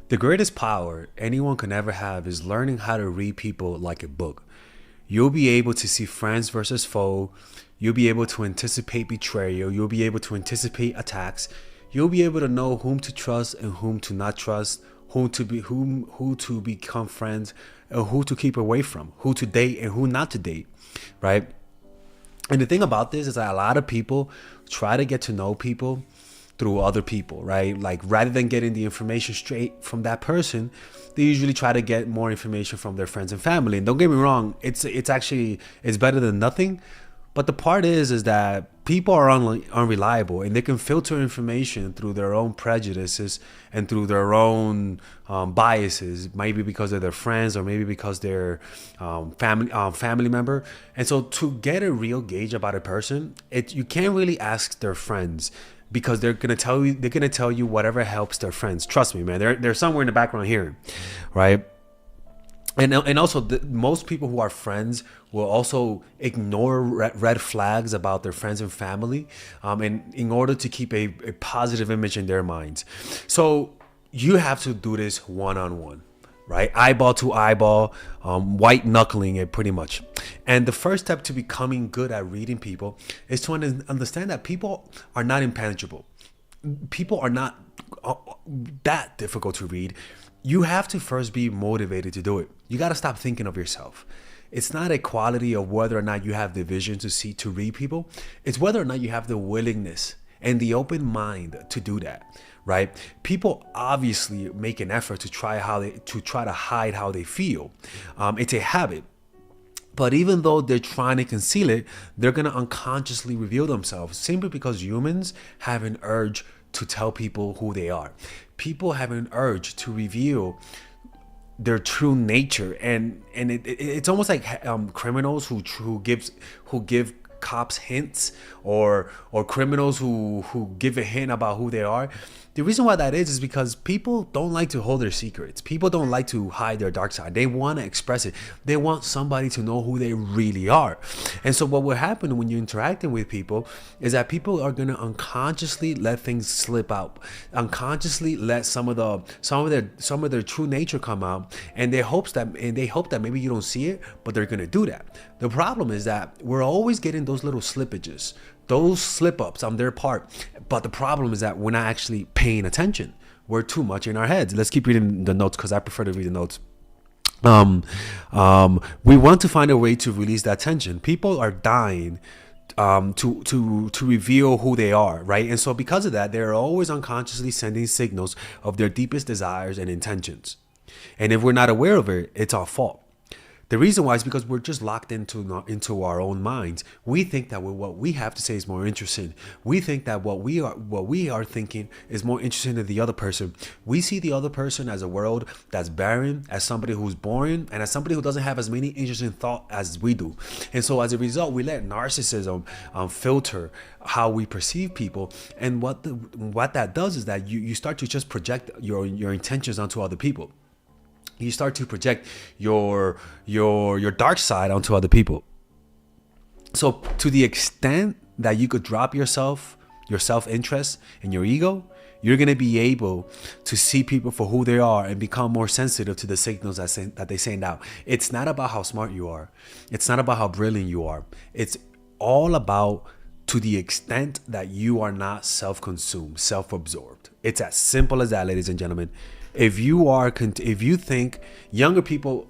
The greatest power anyone can ever have is learning how to read people like a book. You'll be able to see friends versus foe. You'll be able to anticipate betrayal. You'll be able to anticipate attacks. You'll be able to know whom to trust and whom to not trust, who to become friends, and who to keep away from, who to date and who not to date, right? And the thing about this is that a lot of people try to get to know people through other people, right? Like rather than getting the information straight from that person, they usually try to get more information from their friends and family. And don't get me wrong, it's actually it's better than nothing. But the part is that people are unreliable, and they can filter information through their own prejudices and through their own biases, maybe because of their friends or maybe because they're family member. And so to get a real gauge about a person, you can't really ask their friends, because they're gonna tell you whatever helps their friends. Trust me, man. They're somewhere in the background here, right? And also most people who are friends will also ignore red flags about their friends and family, and in order to keep a positive image in their minds. So you have to do this one-on-one, right? Eyeball to eyeball, white knuckling it pretty much. And the first step to becoming good at reading people is to understand that people are not impenetrable. People are not that difficult to read. You have to first be motivated to do it. You got to stop thinking of yourself. It's not a quality of whether or not you have the vision to read people. It's whether or not you have the willingness and the open mind to do that, right? People obviously make an effort to try to hide how they feel. It's a habit. But even though they're trying to conceal it, they're going to unconsciously reveal themselves, simply because humans have an urge to tell people who they are. People have an urge to reveal their true nature, and it's almost like criminals who give cops hints, or criminals who give a hint about who they are. The reason why that is because people don't like to hold their secrets. People don't like to hide their dark side. They want to express it. They want somebody to know who they really are. And so what will happen when you're interacting with people is that people are going to unconsciously let things slip out, unconsciously let some of their true nature come out, and they hope that maybe you don't see it, but they're going to do that. The problem is that we're always getting those little slippages, those slip ups on their part. But the problem is that we're not actually paying attention. We're too much in our heads. Let's keep reading the notes, because I prefer to read the notes. We want to find a way to release that tension. People are dying to reveal who they are, right? And so because of that, they're always unconsciously sending signals of their deepest desires and intentions. And if we're not aware of it, it's our fault. The reason why is because we're just locked into our own minds. We think that what we have to say is more interesting. We think that what we are thinking is more interesting than the other person. We see the other person as a world that's barren, as somebody who's boring, and as somebody who doesn't have as many interesting thoughts as we do. And so as a result, we let narcissism filter how we perceive people. And what that does is that you start to just project your intentions onto other people. You start to project your dark side onto other people. So to the extent that you could drop your self-interest and your ego, you're going to be able to see people for who they are and become more sensitive to the signals that they send out. It's not about how smart you are. It's not about how brilliant you are. It's all about to the extent that you are not self-consumed, self-absorbed. It's as simple as that, ladies and gentlemen. If you think younger people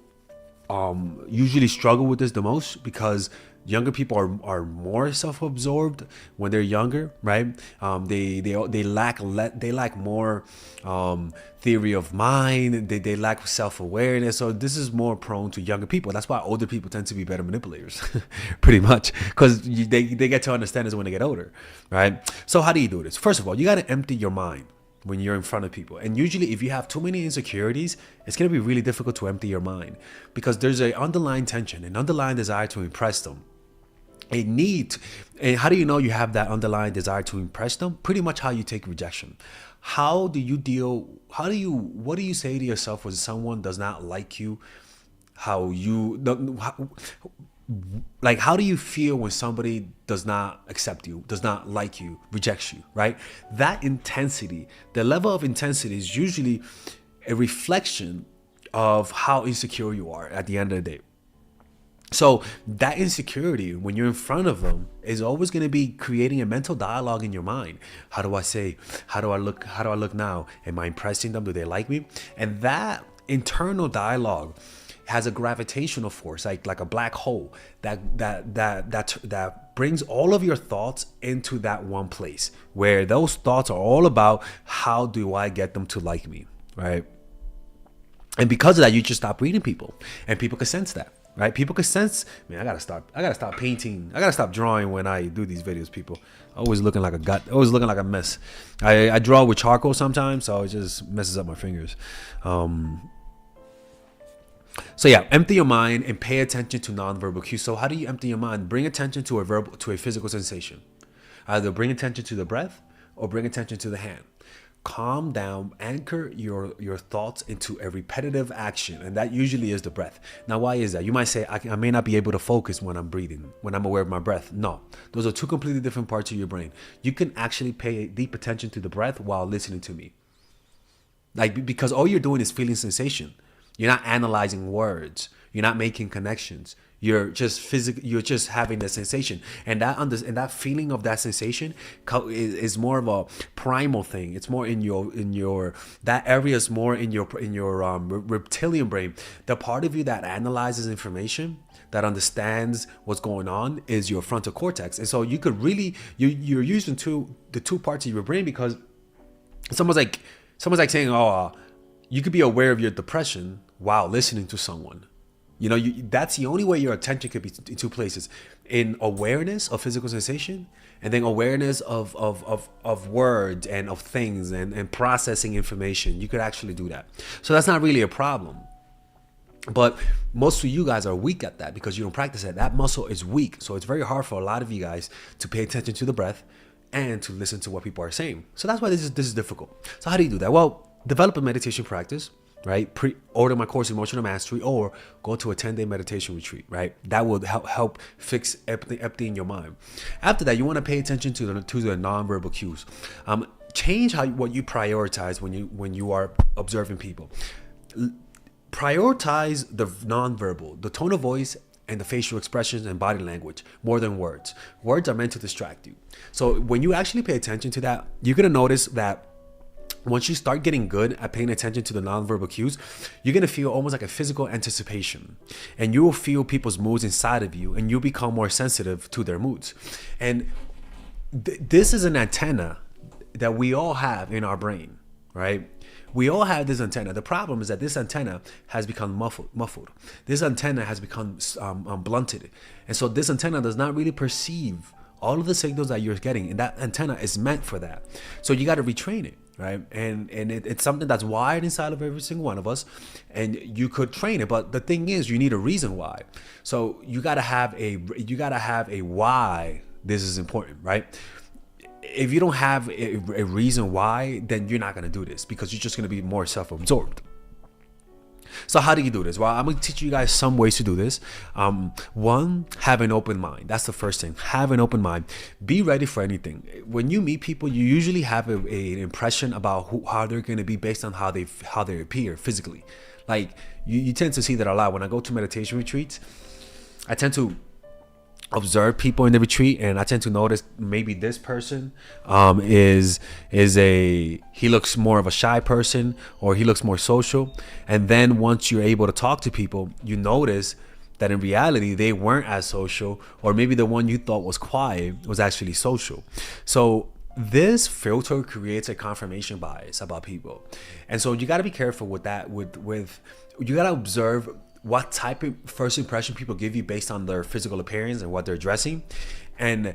usually struggle with this the most, because younger people are more self-absorbed when they're younger, right? They lack more theory of mind. They lack self-awareness. So this is more prone to younger people. That's why older people tend to be better manipulators, pretty much, because they get to understand this when they get older, right? So how do you do this? First of all, you got to empty your mind when you're in front of people. And usually if you have too many insecurities, it's going to be really difficult to empty your mind, because there's an underlying tension, an underlying desire to impress them. And how do you know you have that underlying desire to impress them? Pretty much how you take rejection. What do you say to yourself when someone does not like you? How do you feel when somebody does not accept you, does not like you, rejects you, right? That intensity, the level of intensity is usually a reflection of how insecure you are at the end of the day. So that insecurity, when you're in front of them, is always going to be creating a mental dialogue in your mind. How do I say? How do I look? How do I look now? Am I impressing them? Do they like me? And that internal dialogue has a gravitational force, like a black hole that brings all of your thoughts into that one place, where those thoughts are all about how do I get them to like me, right? And because of that, you just stop reading people, and people can sense that. Right? People can sense, man, I gotta stop painting. I gotta stop drawing when I do these videos, people. Always looking like a gut, always looking like a mess. I draw with charcoal sometimes, so it just messes up my fingers. So yeah, empty your mind and pay attention to nonverbal cues. So how do you empty your mind? Bring attention to a physical sensation. Either bring attention to the breath or bring attention to the hand. Calm down, anchor your thoughts into a repetitive action, and that usually is the breath. Now, why is that? You might say, I may not be able to focus when I'm breathing, when I'm aware of my breath. No, those are two completely different parts of your brain. You can actually pay deep attention to the breath while listening to me. Because all you're doing is feeling sensation. You're not analyzing words. You're not making connections. You're just you're just having the sensation, and that feeling of that sensation is more of a primal thing. It's more in your that area is more in your reptilian brain. The part of you that analyzes information, that understands what's going on, is your frontal cortex. And so you could really you're using the two parts of your brain, because someone's like saying, oh, you could be aware of your depression while listening to someone. You know, that's the only way your attention could be in two places: in awareness of physical sensation, and then awareness of words and of things and processing information. You could actually do that. So that's not really a problem. But most of you guys are weak at that because you don't practice it. That muscle is weak. So it's very hard for a lot of you guys to pay attention to the breath and to listen to what people are saying. So that's why this is difficult. So how do you do that? Well, develop a meditation practice. Right? Order my course, Emotional Mastery, or go to a 10-day meditation retreat, right? That will help fix everything in your mind. After that, you want to pay attention to the nonverbal cues. Change what you prioritize when you are observing people. Prioritize the nonverbal, the tone of voice, and the facial expressions and body language more than words. Words are meant to distract you. So when you actually pay attention to that, you're going to notice that once you start getting good at paying attention to the nonverbal cues, you're going to feel almost like a physical anticipation, and you will feel people's moods inside of you, and you'll become more sensitive to their moods. And this is an antenna that we all have in our brain, right? We all have this antenna. The problem is that this antenna has become muffled. This antenna has become blunted. And so this antenna does not really perceive all of the signals that you're getting, and that antenna is meant for that. So you got to retrain it, right? And it's something that's wired inside of every single one of us, and you could train it. But the thing is, you need a reason why. So you got to have a why this is important, right? If you don't have a reason why, then you're not going to do this, because you're just going to be more self-absorbed. So how do you do this? Well, I'm going to teach you guys some ways to do this. One, have an open mind. That's the first thing. Have an open mind. Be ready for anything. When you meet people, you usually have an impression about how they're going to be based on how they appear physically. Like you tend to see that a lot. When I go to meditation retreats, I tend to observe people in the retreat, and I tend to notice maybe this person he looks more of a shy person, or he looks more social. And then once you're able to talk to people, you notice that in reality they weren't as social, or maybe the one you thought was quiet was actually social. So this filter creates a confirmation bias about people, and so you got to be careful with that. With you got to observe what type of first impression people give you based on their physical appearance and what they're dressing, and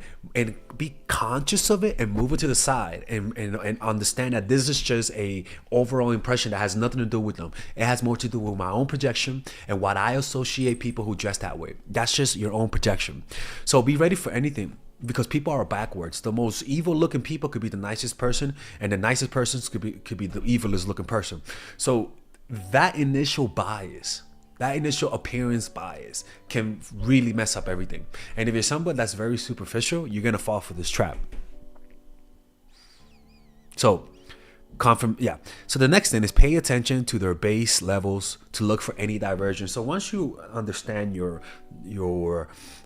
be conscious of it and move it to the side, and understand that this is just a overall impression that has nothing to do with them. It has more to do with my own projection and what I associate people who dress that way. That's just your own projection. So be ready for anything, because people are backwards. The most evil looking people could be the nicest person, and the nicest persons could be the evilest looking person. So that initial bias, that initial appearance bias, can really mess up everything. And if you're somebody that's very superficial, you're going to fall for this trap. So Confirm, yeah. So the next thing is pay attention to their base levels to look for any diversion. So once you understand your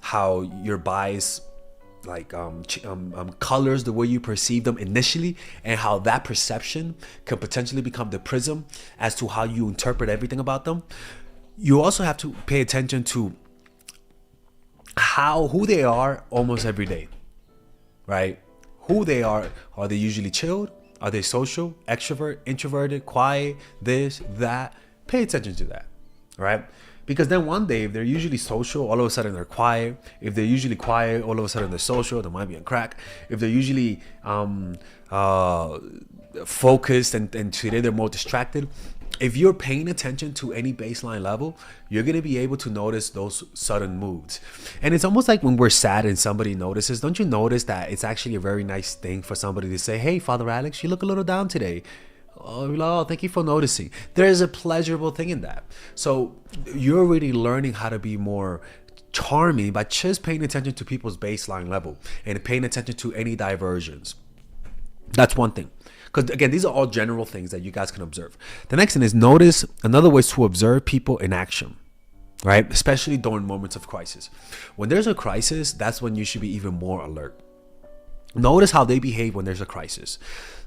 how your bias like colors the way you perceive them initially, and how that perception can potentially become the prism as to how you interpret everything about them, you also have to pay attention to who they are almost every day, right? Who they are. Are they usually chilled? Are they social, extrovert, introverted, quiet, this, that? Pay attention to that, right? Because then one day, if they're usually social, all of a sudden they're quiet. If they're usually quiet, all of a sudden they're social, they might be on crack. If they're usually focused and today they're more distracted. If you're paying attention to any baseline level, you're going to be able to notice those sudden moods. And it's almost like when we're sad and somebody notices. Don't you notice that it's actually a very nice thing for somebody to say, hey, Father Alex, you look a little down today. Oh, thank you for noticing. There's a pleasurable thing in that. So you're really learning how to be more charming by just paying attention to people's baseline level and paying attention to any diversions. That's one thing. Because again, these are all general things that you guys can observe. The next thing is notice. Another way is to observe people in action, right? Especially during moments of crisis. When there's a crisis, that's when you should be even more alert. Notice how they behave when there's a crisis.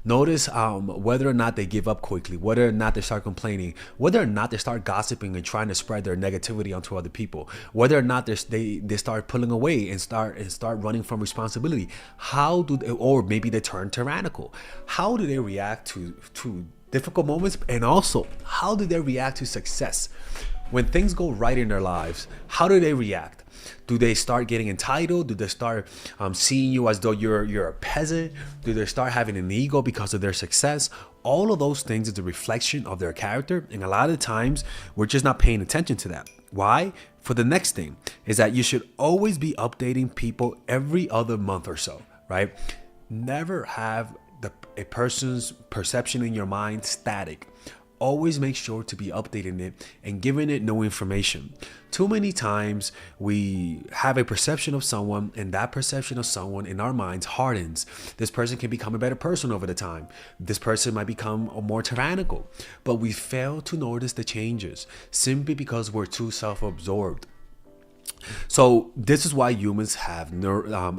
Notice whether or not they give up quickly, whether or not they start complaining, whether or not they start gossiping and trying to spread their negativity onto other people, whether or not they start pulling away and start running from responsibility. How do they, or maybe they turn tyrannical. How do they react to difficult moments, and also how do they react to success? When things go right in their lives, how do they react? Do they start getting entitled? Do they start seeing you as though you're a peasant? Do they start having an ego because of their success? All of those things is a reflection of their character, and a lot of times we're just not paying attention to that. Why? For the next thing is that you should always be updating people every other month or so, right? Never have a person's perception in your mind static. Always make sure to be updating it and giving it new information. Too many times we have a perception of someone, and that perception of someone in our minds hardens. This person can become a better person over the time. This person might become more tyrannical, but we fail to notice the changes simply because we're too self-absorbed. So this is why humans have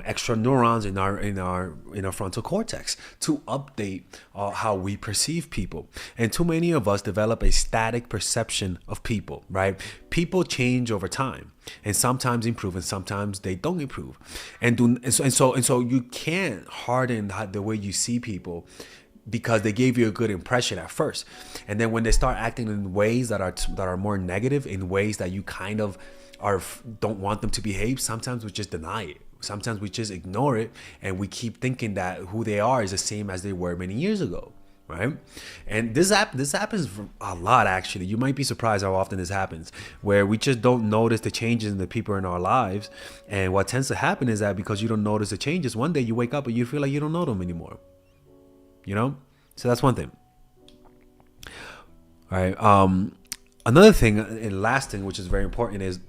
extra neurons in our frontal cortex to update how we perceive people. And too many of us develop a static perception of people, right? People change over time, and sometimes improve, and sometimes they don't improve. So you can't harden the way you see people because they gave you a good impression at first, and then when they start acting in ways that are more negative, in ways that you kind of don't want them to behave, sometimes we just deny it. Sometimes we just ignore it, and we keep thinking that who they are is the same as they were many years ago, right? And this happens a lot, actually. You might be surprised how often this happens, where we just don't notice the changes in the people in our lives. And what tends to happen is that because you don't notice the changes, one day you wake up and you feel like you don't know them anymore. So that's one thing. All right. Another thing, and last thing, which is very important, is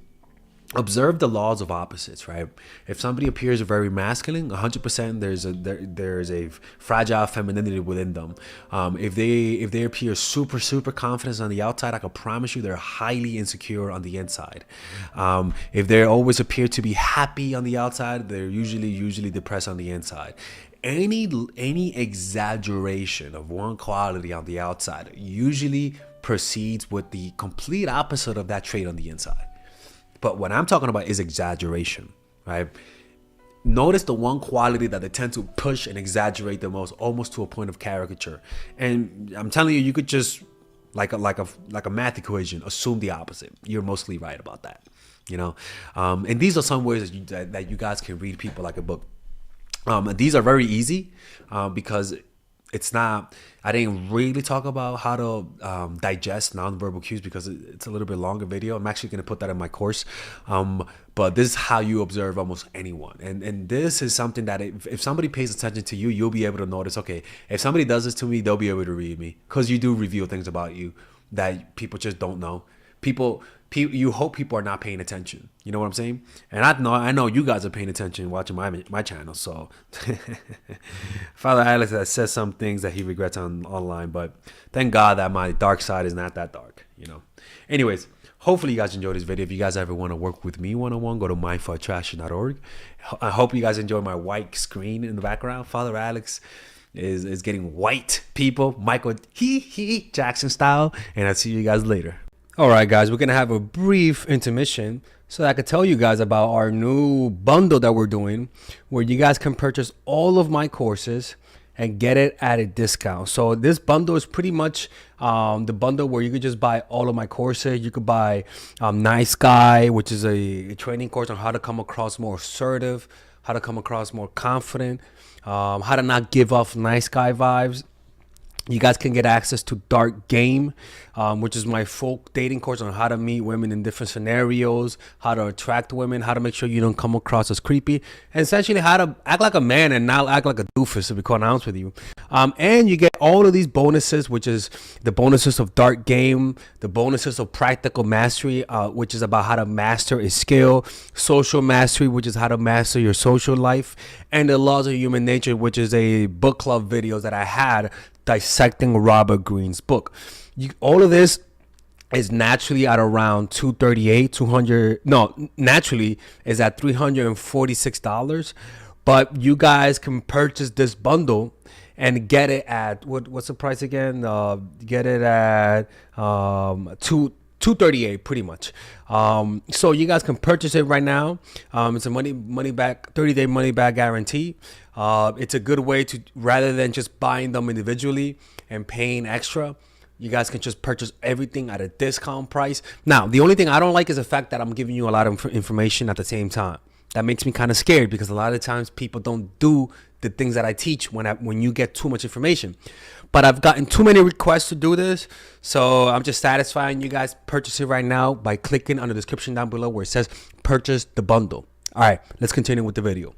observe the laws of opposites, right? If somebody appears very masculine, 100% there's a fragile femininity within them. If they appear super confident on the outside, I can promise you they're highly insecure on the inside. If they always appear to be happy on the outside, they're usually depressed on the inside. Any exaggeration of one quality on the outside usually proceeds with the complete opposite of that trait on the inside. But what I'm talking about is exaggeration, right? Notice the one quality that they tend to push and exaggerate the most, almost to a point of caricature. And I'm telling you, you could just like a math equation, assume the opposite. You're mostly right about that, And these are some ways that you guys can read people like a book. These are very easy because I didn't really talk about how to digest nonverbal cues because it's a little bit longer video. I'm actually going to put that in my course. But this is how you observe almost anyone. And this is something that if somebody pays attention to you, you'll be able to notice, okay, if somebody does this to me, they'll be able to read me, because you do reveal things about you that people just don't know. You hope people are not paying attention. You know what I'm saying? And I know you guys are paying attention watching my channel. So Father Alex has said some things that he regrets online, but thank God that my dark side is not that dark. Anyways, hopefully you guys enjoyed this video. If you guys ever want to work with me one-on-one, go to mindfulattraction.org. I hope you guys enjoy my white screen in the background. Father Alex is getting white, people, Michael Jackson style, and I'll see you guys later. All right, guys, we're gonna have a brief intermission so that I can tell you guys about our new bundle that we're doing, where you guys can purchase all of my courses and get it at a discount. So this bundle is pretty much the bundle where you could just buy all of my courses. You could buy Nice Guy, which is a training course on how to come across more assertive, how to come across more confident, how to not give off nice guy vibes. You guys can get access to Dark Game, which is my full dating course on how to meet women in different scenarios, how to attract women, how to make sure you don't come across as creepy, and essentially how to act like a man and not act like a doofus, to be quite honest with you. And you get all of these bonuses, which is the bonuses of Dark Game, the bonuses of Practical Mastery, which is about how to master a skill, Social Mastery, which is how to master your social life, and the Laws of Human Nature, which is a book club video that I had dissecting Robert Greene's book. All of this is naturally at around naturally is at $346, but you guys can purchase this bundle and get it at what's the price again? Get it at $238 pretty much. So you guys can purchase it right now. It's a money back 30-day money back guarantee. It's a good way to, rather than just buying them individually and paying extra, you guys can just purchase everything at a discount price. Now, the only thing I don't like is the fact that I'm giving you a lot of information at the same time. That makes me kind of scared, because a lot of times people don't do the things that I teach when you get too much information. But I've gotten too many requests to do this, so I'm just satisfying you guys. Purchase it right now by clicking on the description down below where it says purchase the bundle. All right, let's continue with the video.